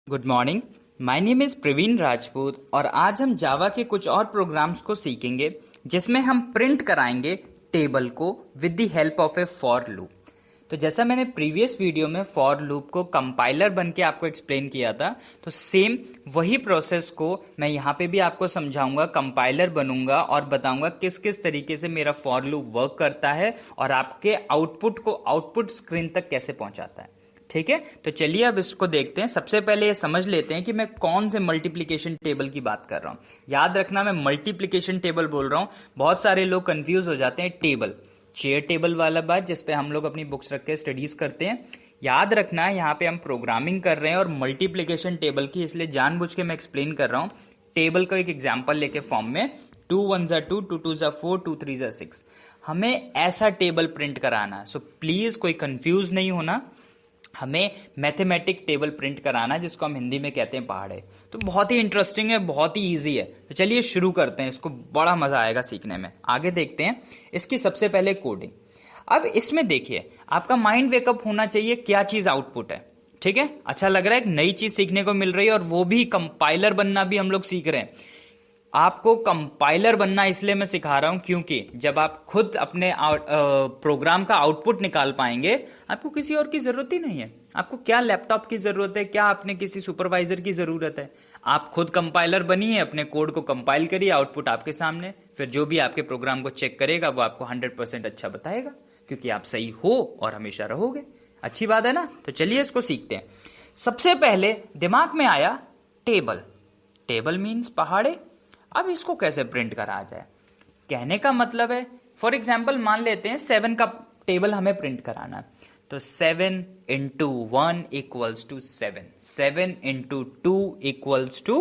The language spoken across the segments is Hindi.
Good morning. My name is Praveen Rajput और आज हम जावा के कुछ और प्रोग्राम्स को सीखेंगे जिसमें हम प्रिंट कराएंगे टेबल को with the help of A for loop. तो जैसा मैंने प्रीवियस वीडियो में फॉर लूप को कंपाइलर बन के आपको एक्सप्लेन किया था, तो सेम वही प्रोसेस को मैं यहाँ पे भी आपको समझाऊंगा, कंपाइलर बनूंगा और बताऊंगा किस किस तरीके से मेरा फॉर लूप वर्क करता है और आपके आउटपुट को आउटपुट स्क्रीन तक कैसे पहुंचाता है। ठीक है, तो चलिए अब इसको देखते हैं। सबसे पहले ये समझ लेते हैं कि मैं कौन से मल्टीप्लिकेशन टेबल की बात कर रहा हूं। याद रखना, मैं मल्टीप्लिकेशन टेबल बोल रहा हूं। बहुत सारे लोग कंफ्यूज हो जाते हैं टेबल, चेयर टेबल वाला बात जिसपे हम लोग अपनी बुक्स रख के स्टडीज करते हैं। याद रखना, यहाँ पे हम प्रोग्रामिंग कर रहे हैं और मल्टीप्लिकेशन टेबल की, इसलिए जानबूझ के मैं एक्सप्लेन कर रहा हूँ टेबल का एक एग्जाम्पल लेके फॉर्म में 2 1 2, 2 2 4, 2 3 6। हमें ऐसा टेबल प्रिंट कराना, सो प्लीज कोई कंफ्यूज नहीं होना। हमें मैथमेटिक टेबल प्रिंट कराना जिसको हम हिंदी में कहते हैं पहाड़े। तो बहुत ही इंटरेस्टिंग है, बहुत ही इजी है। तो चलिए शुरू करते हैं, इसको बड़ा मजा आएगा सीखने में। आगे देखते हैं इसकी सबसे पहले कोडिंग। अब इसमें देखिए, आपका माइंड वेकअप होना चाहिए क्या चीज आउटपुट है। ठीक है, अच्छा लग रहा है, एक नई चीज सीखने को मिल रही है और वो भी कंपाइलर बनना भी हम लोग सीख रहे हैं। आपको कंपाइलर बनना इसलिए मैं सिखा रहा हूं क्योंकि जब आप खुद अपने प्रोग्राम का आउटपुट निकाल पाएंगे, आपको किसी और की जरूरत ही नहीं है। आपको क्या लैपटॉप की जरूरत है, क्या आपने किसी सुपरवाइजर की जरूरत है। आप खुद कंपाइलर बनिए, अपने कोड को कंपाइल करिए, आउटपुट आपके सामने। फिर जो भी आपके प्रोग्राम को चेक करेगा वो आपको 100% अच्छा बताएगा, क्योंकि आप सही हो और हमेशा रहोगे। अच्छी बात है ना। तो चलिए इसको सीखते हैं। सबसे पहले दिमाग में आया टेबल। टेबल मीन्स पहाड़े। अब इसको कैसे प्रिंट करा जाए। कहने का मतलब है, फॉर एग्जाम्पल मान लेते हैं 7 का टेबल हमें प्रिंट कराना है, तो 7 into 1 equals to 7, 7 into 2 equals to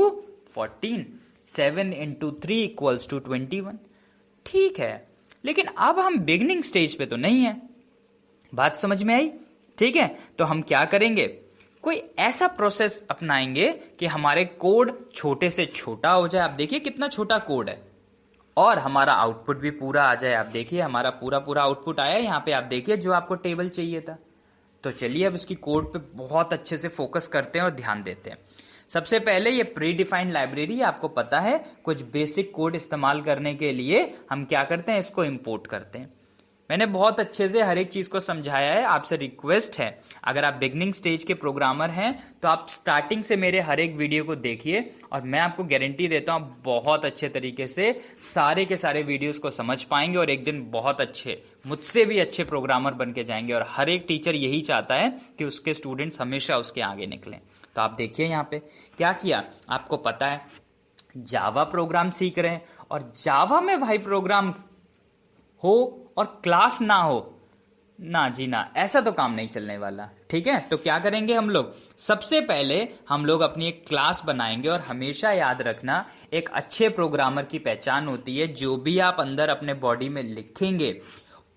14, 7 into 3 equals to 21। ठीक है, लेकिन अब हम बिगनिंग स्टेज पे तो नहीं है। बात समझ में आई? ठीक है, तो हम क्या करेंगे, कोई ऐसा प्रोसेस अपनाएंगे कि हमारे कोड छोटे से छोटा हो जाए। आप देखिए कितना छोटा कोड है और हमारा आउटपुट भी पूरा आ जाए। आप देखिए हमारा पूरा पूरा आउटपुट आया यहाँ पे। आप देखिए जो आपको टेबल चाहिए था। तो चलिए अब इसकी कोड पे बहुत अच्छे से फोकस करते हैं और ध्यान देते हैं। सबसे पहले ये प्री डिफाइंड लाइब्रेरी, आपको पता है कुछ बेसिक कोड इस्तेमाल करने के लिए हम क्या करते हैं, इसको इंपोर्ट करते हैं। मैंने बहुत अच्छे से हर एक चीज को समझाया है। आपसे रिक्वेस्ट है, अगर आप बिगनिंग स्टेज के प्रोग्रामर हैं तो आप स्टार्टिंग से मेरे हर एक वीडियो को देखिए और मैं आपको गारंटी देता हूं आप बहुत अच्छे तरीके से सारे के सारे वीडियोस को समझ पाएंगे और एक दिन बहुत अच्छे, मुझसे भी अच्छे प्रोग्रामर बन के जाएंगे। और हर एक टीचर यही चाहता है कि उसके स्टूडेंट्स हमेशा उसके आगे निकलें। तो आप देखिए यहाँ पे क्या किया। आपको पता है जावा प्रोग्राम सीख रहे हैं और जावा में भाई प्रोग्राम हो और क्लास ना हो, ना जी ना, ऐसा तो काम नहीं चलने वाला। ठीक है, तो क्या करेंगे हम लोग, सबसे पहले हम लोग अपनी एक क्लास बनाएंगे। और हमेशा याद रखना, एक अच्छे प्रोग्रामर की पहचान होती है जो भी आप अंदर अपने बॉडी में लिखेंगे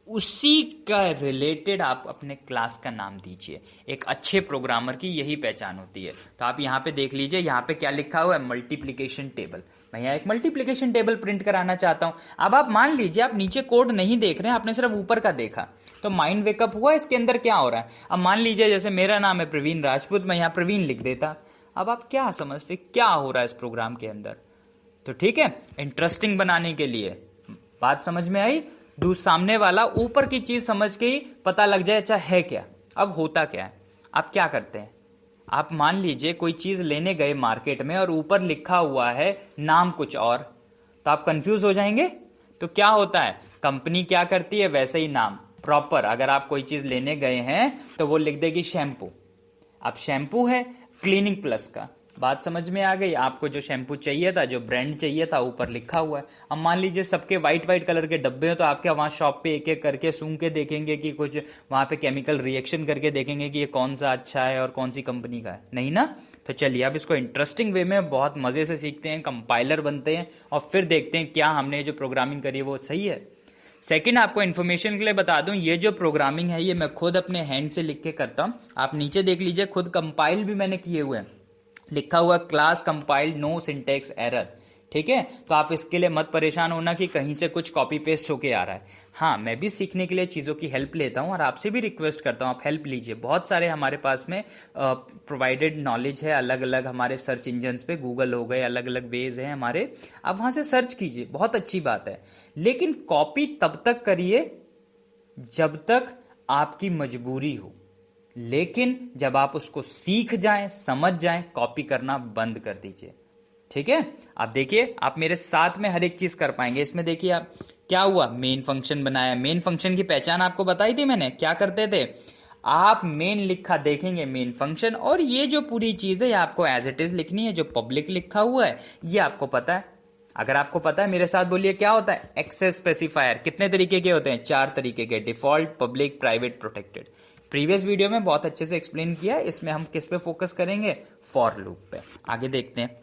उसी का रिलेटेड आप अपने क्लास का नाम दीजिए। एक अच्छे प्रोग्रामर की यही पहचान होती है। तो आप यहाँ पे देख लीजिए, यहाँ पे क्या लिखा हुआ है, मल्टीप्लिकेशन टेबल। मैं यहाँ एक मल्टीप्लिकेशन टेबल प्रिंट कराना चाहता हूं। अब आप मान लीजिए आप नीचे कोड नहीं देख रहे हैं, आपने सिर्फ ऊपर का देखा, तो माइंड वेकअप हुआ इसके अंदर क्या हो रहा है। अब मान लीजिए जैसे मेरा नाम है प्रवीण राजपूत, मैं यहाँ प्रवीण लिख देता। अब आप क्या समझते क्या हो रहा है इस प्रोग्राम के अंदर। तो ठीक है, इंटरेस्टिंग बनाने के लिए बात समझ में आई। सामने वाला ऊपर की चीज समझ के ही पता लग जाए अच्छा है क्या। अब होता क्या है, आप क्या करते हैं, आप मान लीजिए कोई चीज लेने गए मार्केट में और ऊपर लिखा हुआ है नाम कुछ और, तो आप कंफ्यूज हो जाएंगे। तो क्या होता है, कंपनी क्या करती है, वैसे ही नाम प्रॉपर, अगर आप कोई चीज लेने गए हैं तो वो लिख देगी शैम्पू। अब शैम्पू है क्लीनिंग प्लस का। बात समझ में आ गई। आपको जो शैम्पू चाहिए था, जो ब्रांड चाहिए था, ऊपर लिखा हुआ है। अब मान लीजिए सबके व्हाइट व्हाइट कलर के डब्बे हैं, तो आपके वहां शॉप पे एक एक करके सूंघ के देखेंगे कि कुछ वहां पे केमिकल रिएक्शन करके देखेंगे कि ये कौन सा अच्छा है और कौन सी कंपनी का है, नहीं ना। तो चलिए अब इसको इंटरेस्टिंग वे में बहुत मजे से सीखते हैं, कंपाइलर बनते हैं और फिर देखते हैं क्या हमने जो प्रोग्रामिंग करी है वो सही है। सेकंड, आपको इन्फॉर्मेशन के लिए बता दूं, ये जो प्रोग्रामिंग है ये मैं खुद अपने हैंड से लिख के करता हूं। आप नीचे देख लीजिए, खुद कंपाइल भी मैंने किए हुए हैं। लिखा हुआ class compiled no syntax error. ठीक है, तो आप इसके लिए मत परेशान होना कि कहीं से कुछ कॉपी पेस्ट होके आ रहा है। हाँ, मैं भी सीखने के लिए चीज़ों की हेल्प लेता हूँ और आपसे भी रिक्वेस्ट करता हूँ आप हेल्प लीजिए। बहुत सारे हमारे पास में प्रोवाइडेड नॉलेज है अलग अलग हमारे सर्च इंजन्स पे, गूगल हो गए, अलग अलग वेज हैं हमारे, आप वहाँ से सर्च कीजिए, बहुत अच्छी बात है। लेकिन कॉपी तब तक करिए जब तक आपकी मजबूरी हो, लेकिन जब आप उसको सीख जाएं, समझ जाएं, कॉपी करना बंद कर दीजिए। ठीक है, आप देखिए, आप मेरे साथ में हर एक चीज कर पाएंगे। इसमें देखिए आप क्या हुआ, मेन फंक्शन बनाया। मेन फंक्शन की पहचान आपको बताई थी मैंने, क्या करते थे, आप मेन लिखा देखेंगे मेन फंक्शन, और ये जो पूरी चीज है ये आपको एज इट इज लिखनी है। जो पब्लिक लिखा हुआ है ये आपको पता है। अगर आपको पता है मेरे साथ बोलिए क्या होता है, एक्सेस स्पेसिफायर। कितने तरीके के होते हैं, 4 तरीके के, default, public, private, protected. Previous video में बहुत अच्छे से एक्सप्लेन किया है। इसमें हम किस पे फोकस करेंगे, फॉर लूप पे। आगे देखते हैं,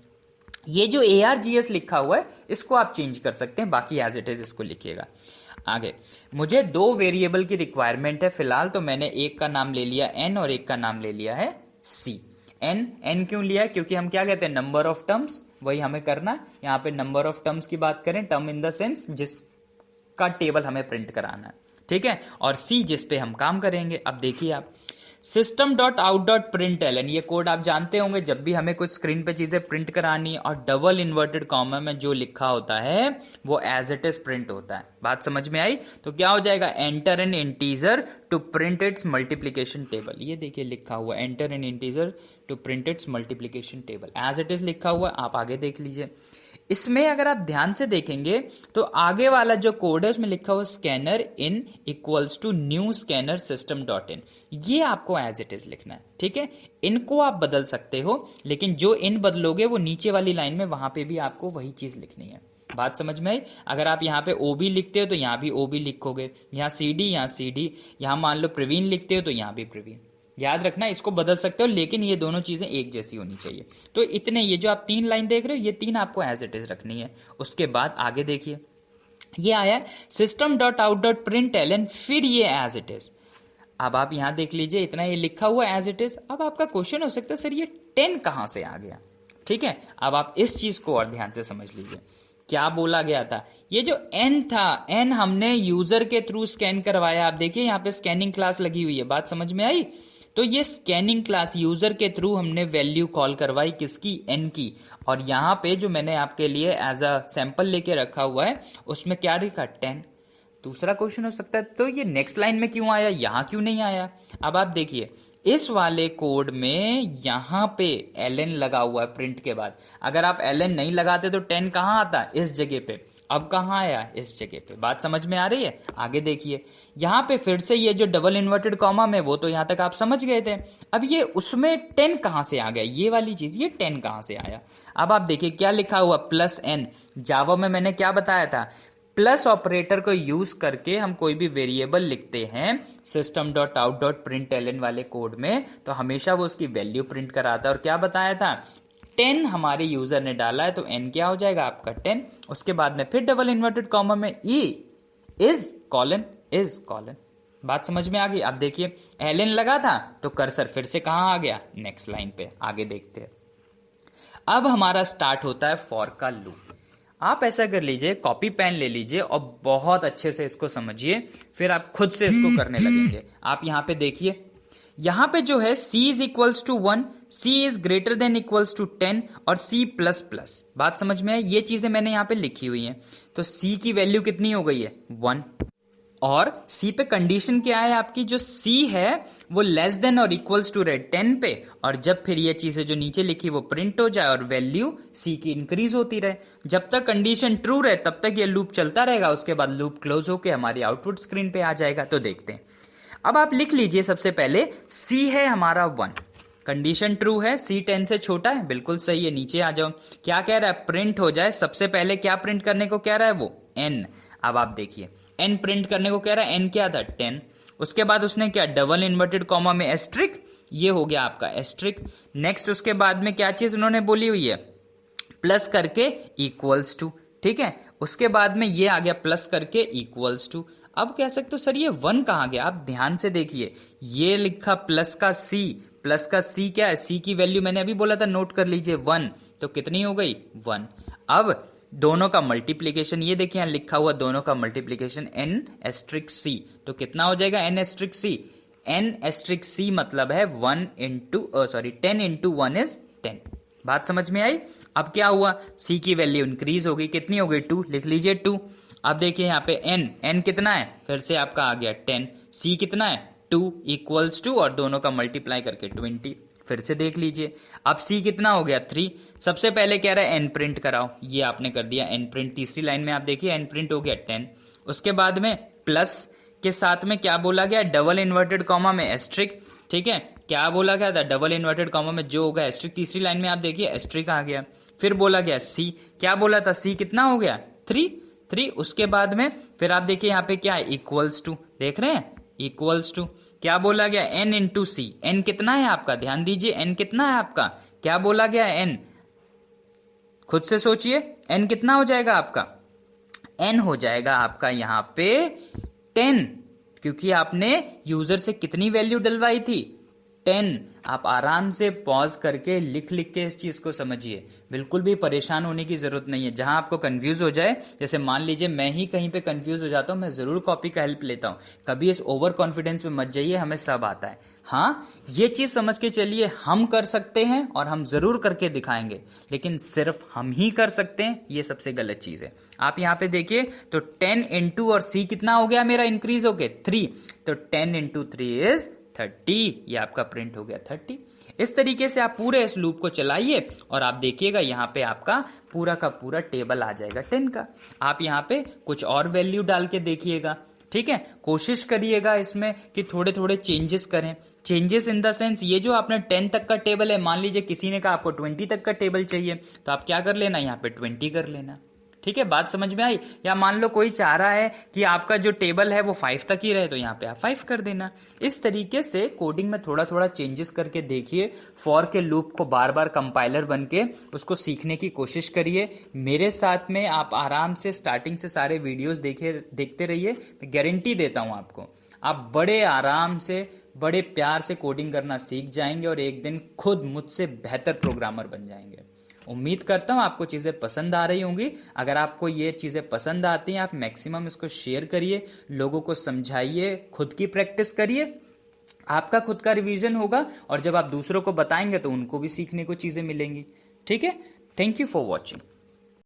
ये जो ARGS लिखा हुआ है इसको आप चेंज कर सकते हैं, बाकी एज इट इज इसको लिखिएगा। आगे, मुझे 2 वेरिएबल की रिक्वायरमेंट है फिलहाल, तो मैंने एक का नाम ले लिया n और एक का नाम ले लिया है c। n क्यों लिया है, क्योंकि हम क्या कहते हैं, नंबर ऑफ टर्म्स, वही हमें करना है। यहाँ पे नंबर ऑफ टर्म्स की बात करें, टर्म इन द सेंस जिसका टेबल हमें प्रिंट कराना है, ठीक है, और c जिस पे हम काम करेंगे। अब देखिए आप, system.out.println, ये कोड आप जानते होंगे। जब भी हमें कुछ स्क्रीन पे चीजें प्रिंट करानी और डबल इन्वर्टेड कॉमा में जो लिखा होता है वो एज इट इज प्रिंट होता है। बात समझ में आई, तो क्या हो जाएगा, enter an integer to print its multiplication table. ये देखिए लिखा हुआ, enter an integer to print its multiplication table, as it is लिखा हुआ। आप आगे देख लीजिए, इसमें अगर आप ध्यान से देखेंगे तो आगे वाला जो कोड है उसमें लिखा हुआ scanner in equals to new scanner system dot in. ये आपको एज इट इज लिखना है, ठीक है। इनको आप बदल सकते हो, लेकिन जो इन बदलोगे वो नीचे वाली लाइन में वहां पे भी आपको वही चीज लिखनी है। बात समझ में आई। अगर आप यहाँ पे OB लिखते हो तो यहाँ भी OB लिखोगे, यहाँ CD, यहाँ CD, यहाँ मान लो प्रवीण लिखते हो तो यहाँ भी प्रवीण। याद रखना, इसको बदल सकते हो लेकिन ये दोनों चीजें एक जैसी होनी चाहिए। तो इतने, ये जो आप 3 लाइन देख रहे हो ये 3 आपको एज इट इज रखनी है। उसके बाद आगे देखिए, ये आया system.out.println, फिर ये एज इट इज। अब आप यहां देख लीजिए, इतना ये लिखा हुआ एज इट इज। अब आपका क्वेश्चन हो सकता है सर ये 10 कहां से आ गया, ठीक है। अब आप इस चीज को और ध्यान से समझ लीजिए, क्या बोला गया था, ये जो n था, n हमने यूजर के थ्रू स्कैन करवाया। आप देखिए यहाँ पे स्कैनिंग क्लास लगी हुई है, बात समझ में आई। तो ये स्कैनिंग क्लास यूजर के थ्रू हमने वैल्यू कॉल करवाई, किसकी, n की। और यहाँ पे जो मैंने आपके लिए एज अ सैंपल लेके रखा हुआ है उसमें क्या लिखा, 10। दूसरा क्वेश्चन हो सकता है तो ये नेक्स्ट लाइन में क्यों आया, यहां क्यों नहीं आया। अब आप देखिए, इस वाले कोड में यहां पे ln लगा हुआ है प्रिंट के बाद। अगर आप ln नहीं लगाते तो 10 कहां आता, इस जगह पे। अब कहां आया, इस जगह पे। बात समझ में आ रही है। आगे देखिए, यहां पे फिर से ये जो डबल इन्वर्टेड कॉमा में, वो तो यहां तक आप समझ गए थे। अब ये उसमें 10 कहां से आ गया, ये वाली चीज, ये 10 कहां से आया। अब आप देखिए क्या लिखा हुआ, +n। जावा में मैंने क्या बताया था, प्लस ऑपरेटर को यूज करके हम कोई भी वेरिएबल लिखते हैं system.out.println वाले कोड में, तो हमेशा वो उसकी वैल्यू प्रिंट कराता है। और क्या बताया था, 10 हमारे यूजर ने डाला है तो n क्या हो जाएगा आपका 10। उसके बाद में फिर डबल इन्वर्टेड कॉमा में e इज कॉलन। बात समझ में आ गई। अब देखिए ln लगा था तो कर्सर फिर से कहां आ गया, नेक्स्ट लाइन पे। आगे देखते हैं, अब हमारा स्टार्ट होता है फॉर का लूप। आप ऐसा कर लीजिए, कॉपी पेन ले लीजिए और बहुत अच्छे से इसको समझिए, फिर आप खुद से इसको करने लगेंगे। आप यहां पे देखिए, यहां पे जो है c is equals to 1, c is greater than equals to 10 और c प्लस प्लस। बात समझ में है, ये चीजें मैंने यहां पे लिखी हुई हैं। तो c की वैल्यू कितनी हो गई है, 1। और C पे कंडीशन क्या है आपकी, जो C है वो लेस देन और इक्वल्स टू रहे 10 पे, और जब फिर ये चीजें जो नीचे लिखी वो प्रिंट हो जाए और वैल्यू C की इंक्रीज होती रहे। जब तक कंडीशन ट्रू रहे तब तक ये लूप चलता रहेगा। उसके बाद लूप क्लोज होके हमारी आउटपुट स्क्रीन पे आ जाएगा। तो देखते हैं, अब आप लिख लीजिए, सबसे पहले C है हमारा 1, कंडीशन ट्रू है, C 10 से छोटा है, बिल्कुल सही है। नीचे आ जाओ, क्या कह रहा है, प्रिंट हो जाए। सबसे पहले क्या प्रिंट करने को कह रहा है, वो n। अब आप देखिए, n प्रिंट करने को कह रहा है, n क्या था, 10। उसके बाद उसने क्या, डबल इन्वर्टेड कॉमा में एस्ट्रिक, ये हो गया आपका एस्ट्रिक। नेक्स्ट उसके बाद में क्या चीज उन्होंने बोली हुई है, प्लस करके इक्वल्स टू, ठीक है। उसके बाद में ये आ गया प्लस करके इक्वल्स टू। अब कह सकते हो सर ये 1 कहां गया। आप ध्यान से देखिए, ये लिखा प्लस का C, प्लस का C क्या है, C की वैल्यू मैंने अभी बोला था, नोट कर लीजिए 1, तो कितनी हो गई, 1। अब दोनों का मल्टीप्लीकेशन, ये देखिए यहां लिखा हुआ दोनों का मल्टीप्लीकेशन n*c, तो कितना हो जाएगा n*c? n*c मतलब है 10 इंटू 1 इज 10। बात समझ में आई? अब क्या हुआ, c की वैल्यू इंक्रीज हो गई, कितनी हो गई 2, लिख लीजिए 2। अब देखिए यहाँ पे n कितना है, फिर से आपका आ गया 10, c कितना है 2 इक्वल्स टू, और दोनों का मल्टीप्लाई करके 20, फिर से देख लीजिए। अब c कितना हो गया 3, सबसे पहले कह रहा है n प्रिंट कराओ, ये आपने कर दिया n प्रिंट, तीसरी लाइन में आप देखिए n प्रिंट हो गया 10। उसके बाद में प्लस के साथ में क्या बोला गया, डबल इन्वर्टेड कॉमा में एस्ट्रिक, ठीक है, क्या बोला गया था, डबल इन्वर्टेड कॉमा में जो होगा एस्ट्रिक, तीसरी लाइन में आप देखिए एस्ट्रिक आ गया। फिर बोला गया c, क्या बोला था, c कितना हो गया 3। उसके बाद में फिर आप देखिए यहाँ पे क्या है, इक्वल्स टू, देख रहे हैं इक्वल्स टू, क्या बोला गया n इंटू सी, n कितना है आपका, ध्यान दीजिए n कितना है आपका, क्या बोला गया n, खुद से सोचिए n कितना हो जाएगा आपका, n हो जाएगा आपका यहाँ पे 10, क्योंकि आपने यूजर से कितनी वैल्यू डलवाई थी 10। आप आराम से पॉज करके लिख लिख के इस चीज को समझिए, बिल्कुल भी परेशान होने की जरूरत नहीं है। जहां आपको कंफ्यूज हो जाए, जैसे मान लीजिए मैं ही कहीं पे कंफ्यूज हो जाता हूं, मैं जरूर कॉपी का हेल्प लेता हूं। कभी इस ओवर कॉन्फिडेंस में मत जाइए, हमें सब आता है। हाँ, ये चीज समझ के चलिए, हम कर सकते हैं और हम जरूर करके दिखाएंगे, लेकिन सिर्फ हम ही कर सकते हैं, ये सबसे गलत चीज है। आप यहाँ पे देखिए तो 10 इंटू, और सी कितना हो गया मेरा इंक्रीज हो गया 3, तो 10 इंटू 3 इज 30, ये आपका प्रिंट हो गया 30। इस तरीके से आप पूरे इस लूप को चलाइए और आप देखिएगा यहाँ पे आपका पूरा का पूरा टेबल आ जाएगा 10 का। आप यहाँ पे कुछ और वैल्यू डाल के देखिएगा, ठीक है, कोशिश करिएगा इसमें कि थोड़े थोड़े चेंजेस करें। चेंजेस इन द सेंस, ये जो आपने 10 तक का टेबल है, मान लीजिए किसी ने कहा आपको 20 तक का टेबल चाहिए, तो आप क्या कर लेना, यहाँ पे 20 कर लेना, ठीक है, बात समझ में आई? या मान लो कोई चाह रहा है कि आपका जो टेबल है वो 5 तक ही रहे, तो यहाँ पे आप 5 कर देना। इस तरीके से कोडिंग में थोड़ा थोड़ा चेंजेस करके देखिए, फॉर के लूप को बार बार कंपाइलर बन के उसको सीखने की कोशिश करिए। मेरे साथ में आप आराम से स्टार्टिंग से सारे वीडियोस देखते रहिए, मैं गारंटी देता हूं आपको, आप बड़े आराम से बड़े प्यार से कोडिंग करना सीख जाएंगे और एक दिन खुद मुझसे बेहतर प्रोग्रामर बन जाएंगे। उम्मीद करता हूं आपको चीजें पसंद आ रही होंगी। अगर आपको ये चीजें पसंद आती हैं, आप मैक्सिमम इसको शेयर करिए, लोगों को समझाइए, खुद की प्रैक्टिस करिए, आपका खुद का रिवीजन होगा, और जब आप दूसरों को बताएंगे तो उनको भी सीखने को चीजें मिलेंगी। ठीक है, थैंक यू फॉर वॉचिंग।